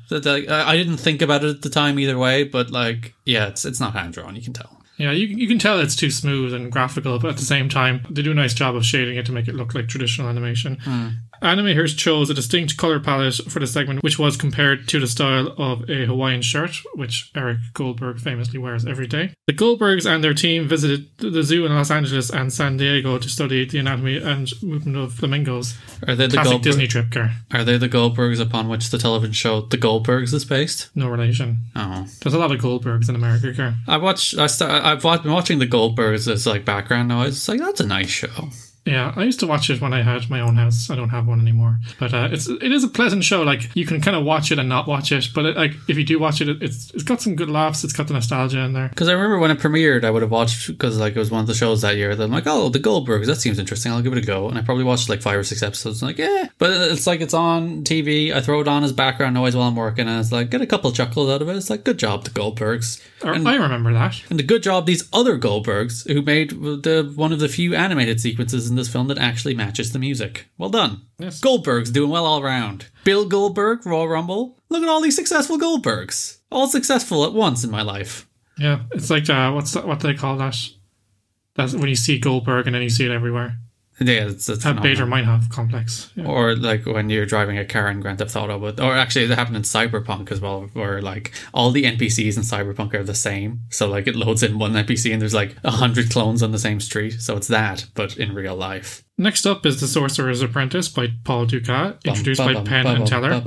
I didn't think about it at the time either way, but like, yeah, it's not hand drawn, you can tell. Yeah, you can tell it's too smooth and graphical, but at the same time, they do a nice job of shading it to make it look like traditional animation. Animators chose a distinct colour palette for the segment, which was compared to the style of a Hawaiian shirt, which Eric Goldberg famously wears every day. The Goldbergs and their team visited the zoo in Los Angeles and San Diego to study the anatomy and movement of flamingos. Are they the classic Disney trip, Gar? Are they the Goldbergs upon which the television show The Goldbergs is based? No relation. Oh. There's a lot of Goldbergs in America, Gar. I've been watching The Goldbergs as like background noise. It's like, that's a nice show. Yeah, I used to watch it when I had my own house. I don't have one anymore. But it is a pleasant show. Like, you can kind of watch it and not watch it. But if you do watch it, it's got some good laughs. It's got the nostalgia in there. Because I remember when it premiered, I would have watched, because like it was one of the shows that year that I'm like, oh, The Goldbergs, that seems interesting. I'll give it a go. And I probably watched like 5 or 6 episodes. I'm like, yeah. But it's like it's on TV. I throw it on as background noise while I'm working. And it's like, get a couple chuckles out of it. It's like, good job, The Goldbergs. I remember that. And the good job these other Goldbergs who made one of the few animated sequences in this film that actually matches the music. Well done. Yes. Goldbergs doing well all around. Bill Goldberg, Royal Rumble. Look at all these successful Goldbergs. All successful at once in my life. Yeah, it's like, what do they call that? That's when you see Goldberg and then you see it everywhere. Yeah, it's Bader Meinhof complex. Yeah. Or like when you're driving a car in Grand Theft Auto, or actually it happened in Cyberpunk as well, where like all the NPCs in Cyberpunk are the same. So like it loads in one NPC and there's like 100 clones on the same street. So it's that, but in real life. Next up is The Sorcerer's Apprentice by Paul Ducat, introduced by Penn and Teller.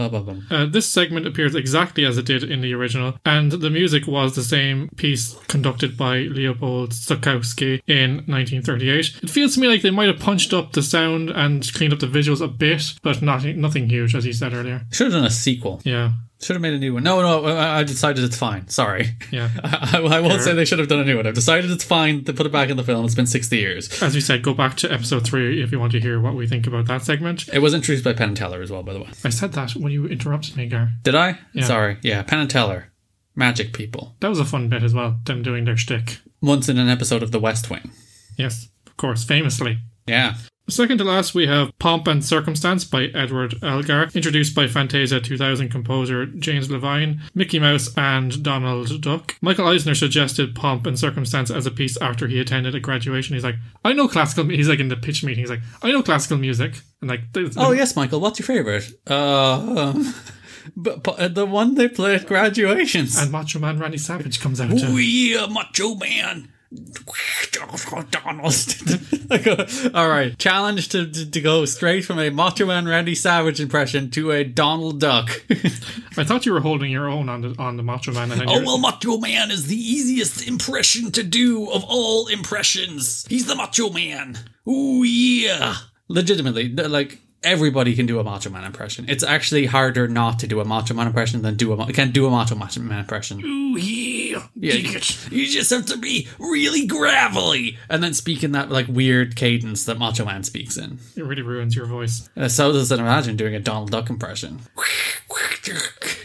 This segment appears exactly as it did in the original, and the music was the same piece conducted by Leopold Stokowski in 1938. It feels to me like they might have punched up the sound and cleaned up the visuals a bit, but nothing huge, as you said earlier. Should have done a sequel. Yeah. Should have made a new one. No, I decided it's fine. Sorry. Yeah. I won't say they should have done a new one. I've decided it's fine to put it back in the film. It's been 60 years. As we said, go back to episode 3 if you want to hear what we think about that segment. It was introduced by Penn and Teller as well, by the way. I said that when you interrupted me, Gar. Did I? Yeah. Sorry. Yeah, Penn and Teller. Magic people. That was a fun bit as well, them doing their shtick. Once in an episode of The West Wing. Yes, of course, famously. Yeah. Second to last, we have Pomp and Circumstance by Edward Elgar, introduced by Fantasia 2000 composer James Levine, Mickey Mouse and Donald Duck. Michael Eisner suggested Pomp and Circumstance as a piece after he attended a graduation. He's like, I know classical... He's like in the pitch meeting, he's like, I know classical music. And like, oh yes, Michael, what's your favourite? But the one they play at graduations. And Macho Man Randy Savage comes out. Oh yeah, Macho Man. All right, challenge to go straight from a Macho Man Randy Savage impression to a Donald Duck. I thought you were holding your own on the Macho Man. And well, Macho Man is the easiest impression to do of all impressions. He's the Macho Man. Oh yeah. Legitimately, like, everybody can do a Macho Man impression. It's actually harder not to do a Macho Man impression than do a Macho Man impression. Ooh, yeah. You just have to be really gravelly and then speak in that like weird cadence that Macho Man speaks in. It really ruins your voice. So does it imagine doing a Donald Duck impression.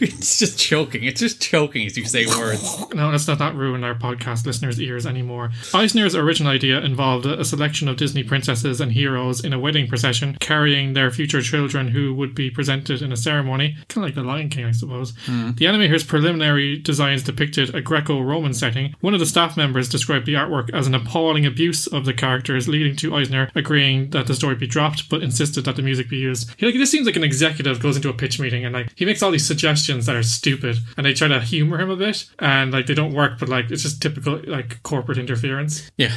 It's just choking. It's just choking as you say words. No, let's not ruin our podcast listeners' ears anymore. Eisner's original idea involved a selection of Disney princesses and heroes in a wedding procession carrying their future children who would be presented in a ceremony, kind of like the Lion King, I suppose. The animator's preliminary designs depicted a Greco-Roman setting. One of the staff members described the artwork as an appalling abuse of the characters, leading to Eisner agreeing that the story be dropped, but insisted that the music be used. This seems like an executive goes into a pitch meeting and like he makes all these suggestions that are stupid, and they try to humor him a bit, and like they don't work, but like it's just typical like corporate interference. Yeah.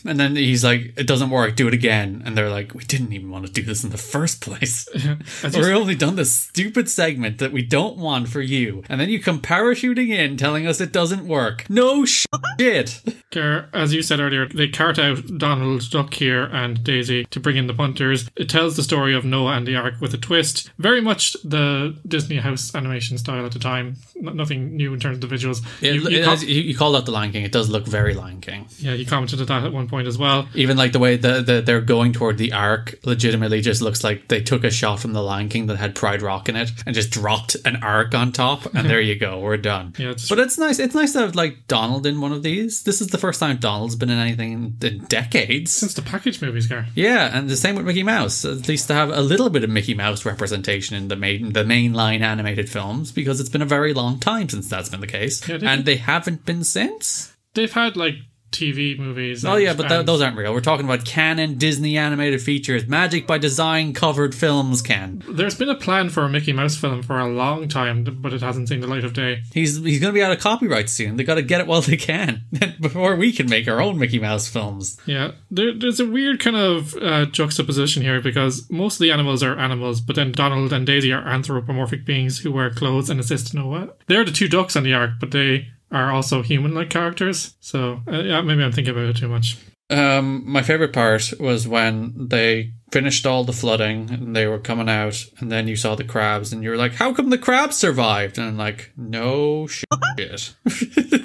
And then he's like, it doesn't work, do it again. And they're like, we didn't even want to do this in the first place. We've only done this stupid segment that we don't want for you. And then you come parachuting in telling us it doesn't work. No shit. As you said earlier, they cart out Donald Duck here and Daisy to bring in the punters. It tells the story of Noah and the Ark with a twist. Very much the Disney house animation style at the time. Nothing new in terms of the visuals. You called out the Lion King. It does look very Lion King. Yeah, you commented on that at one point as well. Even like the way they're going toward the Ark legitimately just looks like they took a shot from the Lion King that had Pride Rock in it and just dropped an Ark on top, and there you go, we're done. Yeah, but it's nice to have like Donald in one of these. This is the first time Donald's been in anything in decades. Since the package movies, Gar. Yeah, and the same with Mickey Mouse. At least to have a little bit of Mickey Mouse representation in the mainline animated films, because it's been a very long time since that's been the case. Yeah, and they haven't been since. They've had like TV movies. Oh yeah, but those aren't real. We're talking about canon Disney animated features, Magic by Design covered films, Ken. There's been a plan for a Mickey Mouse film for a long time, but it hasn't seen the light of day. He's going to be out of copyright soon. They got to get it while they can before we can make our own Mickey Mouse films. Yeah, there's a weird kind of juxtaposition here because most of the animals are animals, but then Donald and Daisy are anthropomorphic beings who wear clothes and assist in a what? They're the two ducks on the ark, but they are also human-like characters. So, yeah, maybe I'm thinking about it too much. My favourite part was when they finished all the flooding and they were coming out, and then you saw the crabs and you were like, how come the crabs survived? And I'm like, no shit.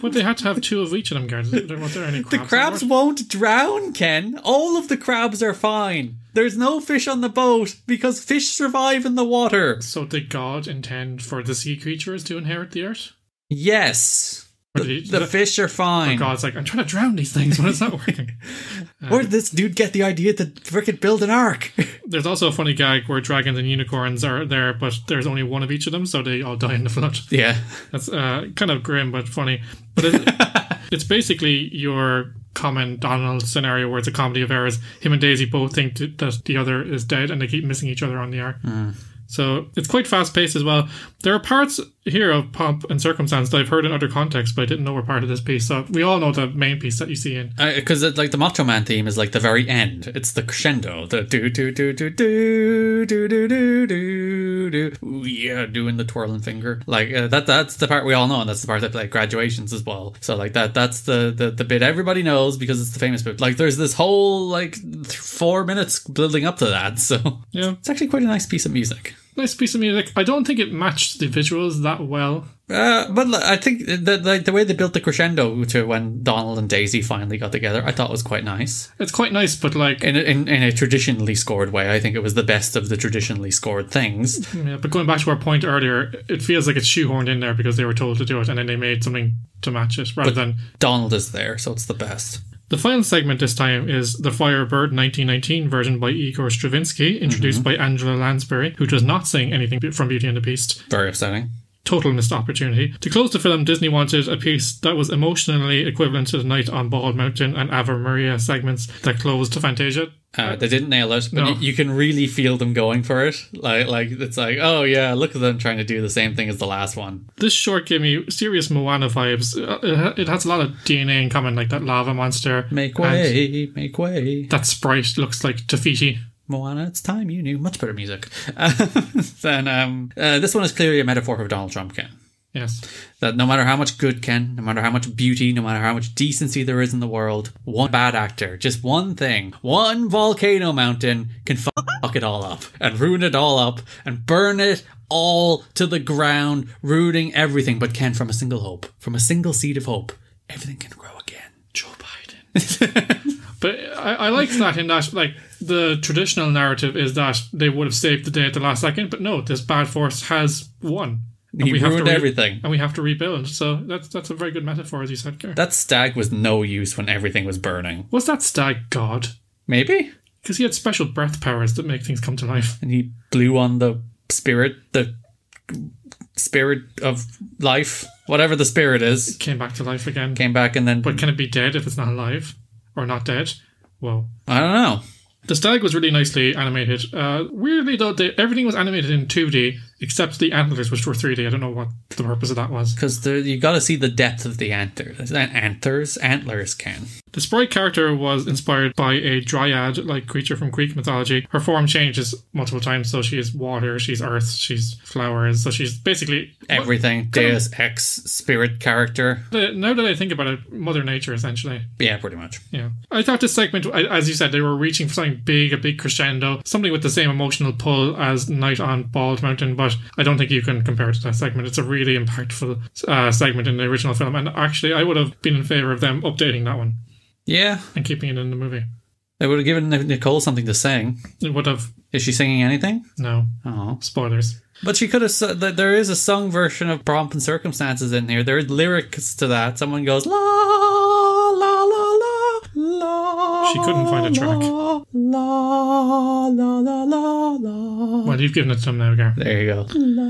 But they had to have two of each of them, guys. Was there any crabs? The crabs won't drown, Ken. All of the crabs are fine. There's no fish on the boat because fish survive in the water. So did God intend for the sea creatures to inherit the earth? Yes. The fish are fine. Oh God's like, I'm trying to drown these things, but it's not working. Where did this dude get the idea to frickin' build an ark? There's also a funny gag where dragons and unicorns are there, but there's only one of each of them, so they all die in the flood. Yeah. That's kind of grim, but funny. But it's basically your common Donald scenario where it's a comedy of errors. Him and Daisy both think that the other is dead, and they keep missing each other on the ark. So it's quite fast-paced as well. There are parts here of Pomp and Circumstance that I've heard in other contexts, but I didn't know were part of this piece. So we all know the main piece that you see in. Because like the Macho Man theme is like the very end. It's the crescendo. The do. Ooh, yeah, doing the twirling finger. Like that's the part we all know, and that's the part that play at graduations as well. So like that's the bit everybody knows because it's the famous bit. Like there's this whole like 4 minutes building up to that. So yeah, it's actually quite a nice piece of music. Nice piece of music. I don't think it matched the visuals that well. But I think the way they built the crescendo to when Donald and Daisy finally got together, I thought was quite nice. It's quite nice, but like in a traditionally scored way, I think it was the best of the traditionally scored things. Yeah, but going back to our point earlier, it feels like it's shoehorned in there because they were told to do it, and then they made something to match it rather than Donald is there, so it's the best. The final segment this time is the Firebird 1919 version by Igor Stravinsky, introduced by Angela Lansbury, who does not sing anything from Beauty and the Beast. Very upsetting. Total missed opportunity. To close the film, Disney wanted a piece that was emotionally equivalent to the Night on Bald Mountain and Ave Maria segments that closed to Fantasia. They didn't nail it, but you can really feel them going for it. Like it's like, oh yeah, look at them trying to do the same thing as the last one. This short gave me serious Moana vibes. It has a lot of DNA in common, like that lava monster. Make way, make way. That sprite looks like Tafiti. Moana, it's time you knew. Much better music. Then this one is clearly a metaphor for Donald Trump, Ken. Yes. That no matter how much good, Ken, no matter how much beauty, no matter how much decency there is in the world, one bad actor, just one thing, one volcano mountain can fuck it all up and ruin it all up and burn it all to the ground, ruining everything. But Ken, from a single hope, from a single seed of hope, everything can grow again. Joe Biden. But I like that in that, like, the traditional narrative is that they would have saved the day at the last second, but no, this bad force has won. He ruined everything. And we have to rebuild. So that's a very good metaphor, as you said, Gar. That stag was no use when everything was burning. Was that stag God? Maybe. Because he had special breath powers that make things come to life. And he blew on the spirit of life, whatever the spirit is. It came back to life again. Came back and then... But can it be dead if it's not alive? Or not dead? Whoa. I don't know. The stag was really nicely animated. Weirdly, though, everything was animated in 2D, except the antlers, which were 3D. I don't know what the purpose of that was. Because you got to see the depth of the antlers. Antlers, Ken. The sprite character was inspired by a dryad-like creature from Greek mythology. Her form changes multiple times, so she is water, she's earth, she's flowers, so she's basically... everything. Deus Ex spirit character. Now that I think about it, Mother Nature, essentially. Yeah, pretty much. Yeah. I thought this segment, as you said, they were reaching for something big, a big crescendo, something with the same emotional pull as Night on Bald Mountain, but I don't think you can compare it to that segment. It's a really impactful segment in the original film, and actually I would have been in favour of them updating that one. Yeah. And keeping it in the movie. They would have given Nicole something to sing. It would have. Is she singing anything? No. Oh. Spoilers. But she could have... There is a sung version of Pomp and Circumstances in here. There are lyrics to that. Someone goes, la, la, la, la, la. She couldn't find a track. La, la, la, la, la. Well, you've given it to them now, Gar. There you go. La,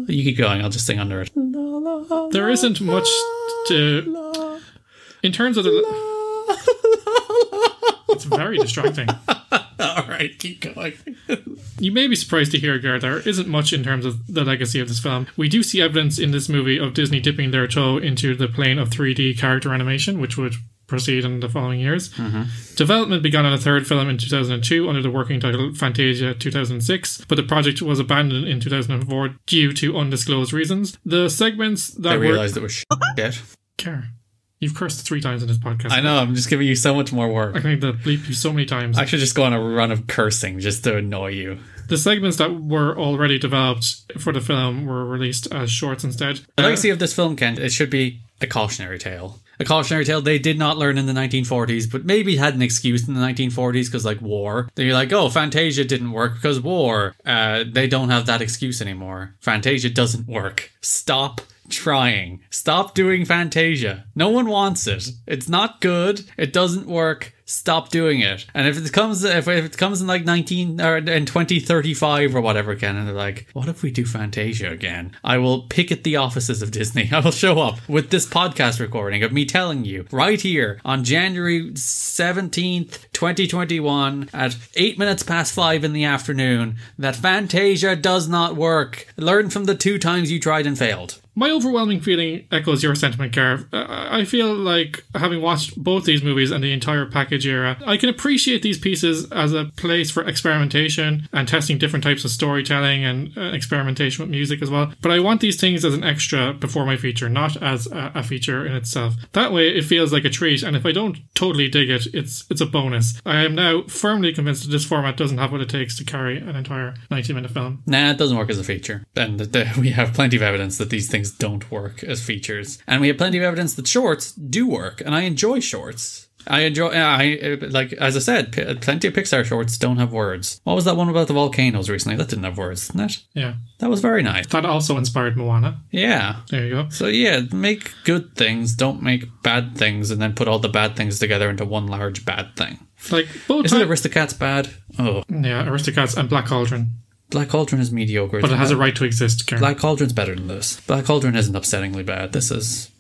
la. You keep going. I'll just sing under it. La, la, there isn't much to... In terms of the... It's very distracting. All right, keep going. You may be surprised to hear, Gar, there isn't much in terms of the legacy of this film. We do see evidence in this movie of Disney dipping their toe into the plane of 3D character animation, which would proceed in the following years. Development began on a third film in 2002 under the working title Fantasia 2006, but the project was abandoned in 2004 due to undisclosed reasons. The segments that I realised it was shit. Gar, you've cursed 3 times in this podcast. I know, I'm just giving you so much more work. I can need to bleep you so many times. I should just go on a run of cursing just to annoy you. The segments that were already developed for the film were released as shorts instead. The legacy of this film, Kent, it should be a cautionary tale. A cautionary tale they did not learn in the 1940s, but maybe had an excuse in the 1940s because, like, war. They're like, oh, Fantasia didn't work because war. They don't have that excuse anymore. Fantasia doesn't work. Stop trying. Stop doing Fantasia. No one wants it. It's not good. It doesn't work. Stop doing it. And if it comes in like 2035 or whatever, Ken, and they're like, what if we do Fantasia again? I will picket the offices of Disney. I will show up with this podcast recording of me telling you right here on January 17th, 2021 at 8 minutes past 5 in the afternoon that Fantasia does not work. Learn from the 2 times you tried and failed. My overwhelming feeling echoes your sentiment, Gar. I feel like, having watched both these movies and the entire package era, I can appreciate these pieces as a place for experimentation and testing different types of storytelling and experimentation with music as well. But I want these things as an extra before my feature, not as a feature in itself. That way, it feels like a treat, and if I don't totally dig it, it's a bonus. I am now firmly convinced that this format doesn't have what it takes to carry an entire 90-minute film. Nah, it doesn't work as a feature. And we have plenty of evidence that these things don't work as features, and we have plenty of evidence that shorts do work, and I enjoy shorts. I like, as I said, plenty of Pixar shorts don't have words. What was that one about the volcanoes recently? That didn't have words, didn't it? Yeah, that was very nice. That also inspired Moana. Yeah, there you go. So yeah, make good things, don't make bad things, and then put all the bad things together into one large bad thing. Like both. Isn't Aristocats bad? Oh yeah, Aristocats and Black Cauldron. Black Cauldron is mediocre. But it has a right to exist, Karen. Black Cauldron's better than this. Black Cauldron isn't upsettingly bad. This is...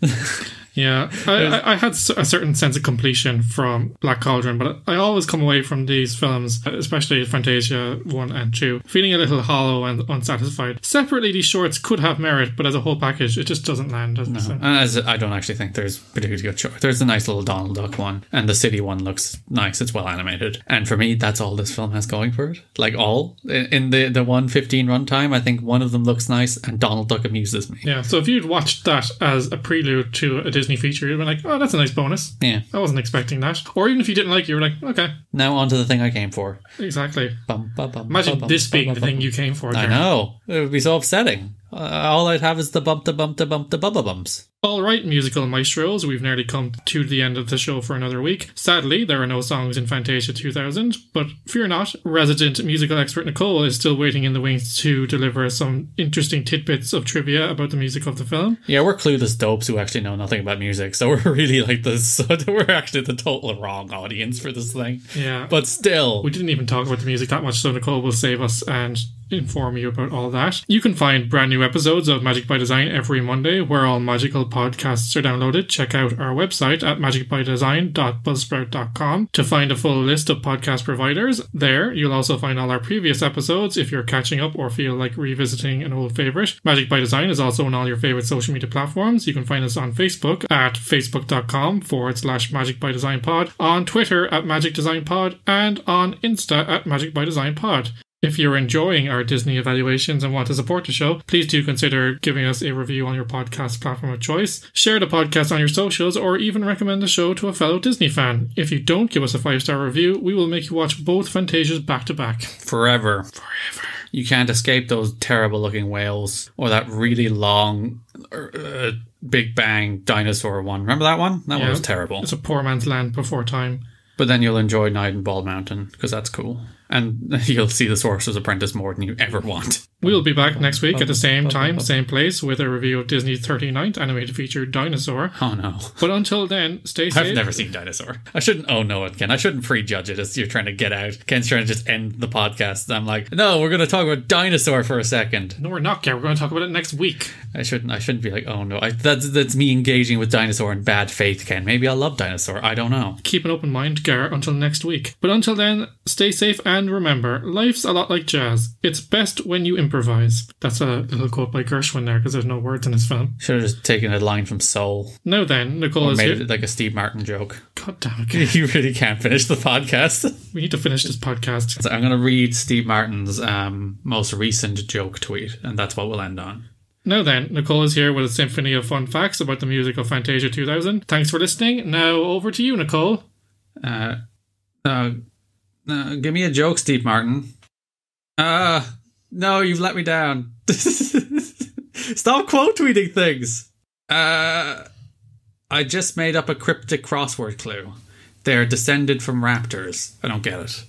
Yeah, I had a certain sense of completion from Black Cauldron, but I always come away from these films, especially Fantasia 1 and 2, feeling a little hollow and unsatisfied. Separately, these shorts could have merit, but as a whole package, it just doesn't land, does it? No. And I don't actually think there's particularly good short. There's a nice little Donald Duck one, and the city one looks nice. It's well animated. And for me, that's all this film has going for it. Like all. In the 1:15 runtime, I think one of them looks nice, and Donald Duck amuses me. Yeah, so if you'd watched that as a prelude to a Disney feature, you'd be like, oh, that's a nice bonus. Yeah. I wasn't expecting that. Or even if you didn't like it, you were like, okay. Now on to the thing I came for. Exactly. Imagine this being the thing you came for. I know. It would be so upsetting. All I'd have is the bump, the bubba bumps. Alright, musical maestros, we've nearly come to the end of the show for another week. Sadly, there are no songs in Fantasia 2000, but fear not, resident musical expert Nicole is still waiting in the wings to deliver some interesting tidbits of trivia about the music of the film. Yeah, we're clueless dopes who actually know nothing about music, so we're really like this. So we're actually the total wrong audience for this thing. Yeah. But still. We didn't even talk about the music that much, so Nicole will save us and inform you about all that. You can find brand new episodes of Magic by Design every Monday, where all magical podcasts are downloaded. Check out our website at magicbydesign.buzzsprout.com to find a full list of podcast providers. There, you'll also find all our previous episodes if you're catching up or feel like revisiting an old favourite. Magic by Design is also on all your favourite social media platforms. You can find us on Facebook at facebook.com/magicbydesignpod, on Twitter at magicdesignpod, and on Insta at magicbydesignpod. If you're enjoying our Disney evaluations and want to support the show, please do consider giving us a review on your podcast platform of choice. Share the podcast on your socials, or even recommend the show to a fellow Disney fan. If you don't give us a 5-star review, we will make you watch both Fantasias back to back. Forever. You can't escape those terrible looking whales, or that really long Big Bang dinosaur one. Remember that one? That one was terrible. It's a poor man's land before time. But then you'll enjoy Night in Bald Mountain, because that's cool. And you'll see the Sorcerer's Apprentice more than you ever want. We'll be back next week at the same time, same place, with a review of Disney's 39th animated feature, Dinosaur. Oh no. But until then, stay safe. I've never seen Dinosaur. I shouldn't know it, Ken. I shouldn't prejudge it as you're trying to get out. Ken's trying to just end the podcast. I'm like, no, we're going to talk about Dinosaur for a second. No, we're not, Ken. We're going to talk about it next week. I shouldn't be like, oh no. That's me engaging with Dinosaur in bad faith, Ken. Maybe I'll love Dinosaur. I don't know. Keep an open mind, Gar, until next week. But until then, stay safe and remember, life's a lot like jazz. It's best when you improvise. That's a little quote by Gershwin there, because there's no words in his film. Should have just taken a line from Soul. Now then, Nicole is here. Made it like a Steve Martin joke. God damn it. You really can't finish the podcast. We need to finish this podcast. So I'm going to read Steve Martin's most recent joke tweet, and that's what we'll end on. Now then, Nicole is here with a symphony of fun facts about the music of Fantasia 2000. Thanks for listening. Now over to you, Nicole. Give me a joke, Steve Martin. No, you've let me down. Stop quote tweeting things. I just made up a cryptic crossword clue. They're descended from raptors. I don't get it.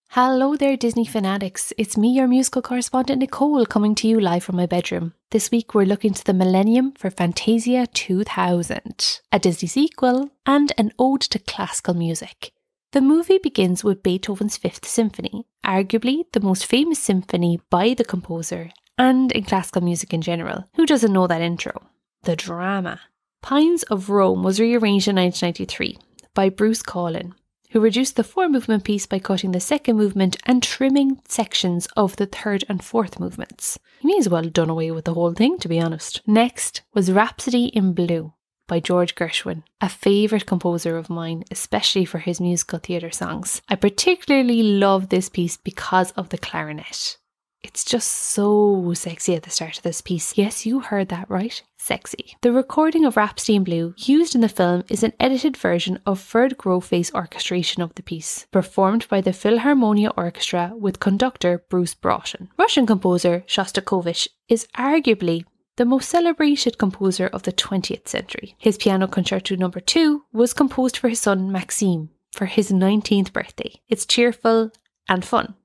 Hello there, Disney fanatics. It's me, your musical correspondent Nicole, coming to you live from my bedroom. This week we're looking to the millennium for Fantasia 2000, a Disney sequel, and an ode to classical music. The movie begins with Beethoven's Fifth Symphony, arguably the most famous symphony by the composer, and in classical music in general. Who doesn't know that intro? The drama. Pines of Rome was rearranged in 1993 by Bruce Collin, who reduced the 4-movement piece by cutting the second movement and trimming sections of the third and fourth movements. He may as well have done away with the whole thing, to be honest. Next was Rhapsody in Blue by George Gershwin, a favourite composer of mine, especially for his musical theatre songs. I particularly love this piece because of the clarinet. It's just so sexy at the start of this piece. Yes, you heard that right. Sexy. The recording of Rhapsody in Blue used in the film is an edited version of Ferd Grofe's orchestration of the piece, performed by the Philharmonia Orchestra with conductor Bruce Broughton. Russian composer Shotkovic is arguably the most celebrated composer of the 20th century. His Piano Concerto No. 2 was composed for his son Maxim for his 19th birthday. It's cheerful and fun,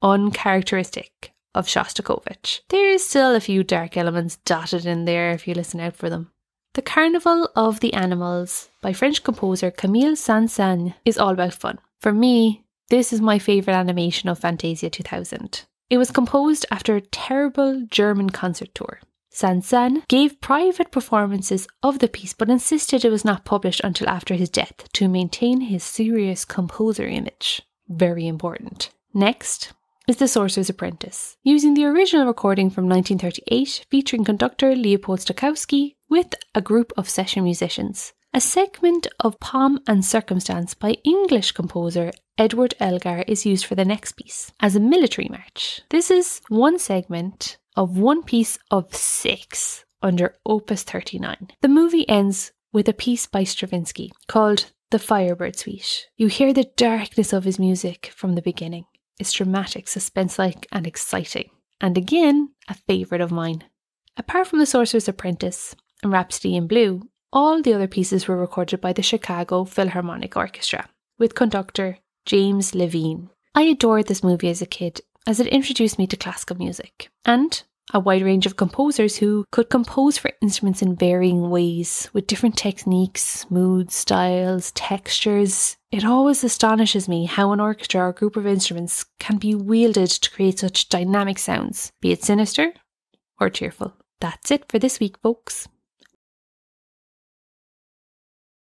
uncharacteristic of Shostakovich. There is still a few dark elements dotted in there if you listen out for them. The Carnival of the Animals by French composer Camille Saint-Saëns is all about fun. For me, this is my favourite animation of Fantasia 2000. It was composed after a terrible German concert tour. Saint-Saëns gave private performances of the piece but insisted it was not published until after his death to maintain his serious composer image. Very important. Next is The Sorcerer's Apprentice, using the original recording from 1938 featuring conductor Leopold Stokowski with a group of session musicians. A segment of Pomp and Circumstance by English composer Edward Elgar is used for the next piece as a military march. This is one segment of one piece of 6 under Opus 39. The movie ends with a piece by Stravinsky called The Firebird Suite. You hear the darkness of his music from the beginning. It's dramatic, suspense-like and exciting. And again, a favourite of mine. Apart from The Sorcerer's Apprentice and Rhapsody in Blue, all the other pieces were recorded by the Chicago Philharmonic Orchestra with conductor James Levine. I adored this movie as a kid as it introduced me to classical music and a wide range of composers who could compose for instruments in varying ways with different techniques, moods, styles, textures. It always astonishes me how an orchestra or group of instruments can be wielded to create such dynamic sounds, be it sinister or cheerful. That's it for this week, folks.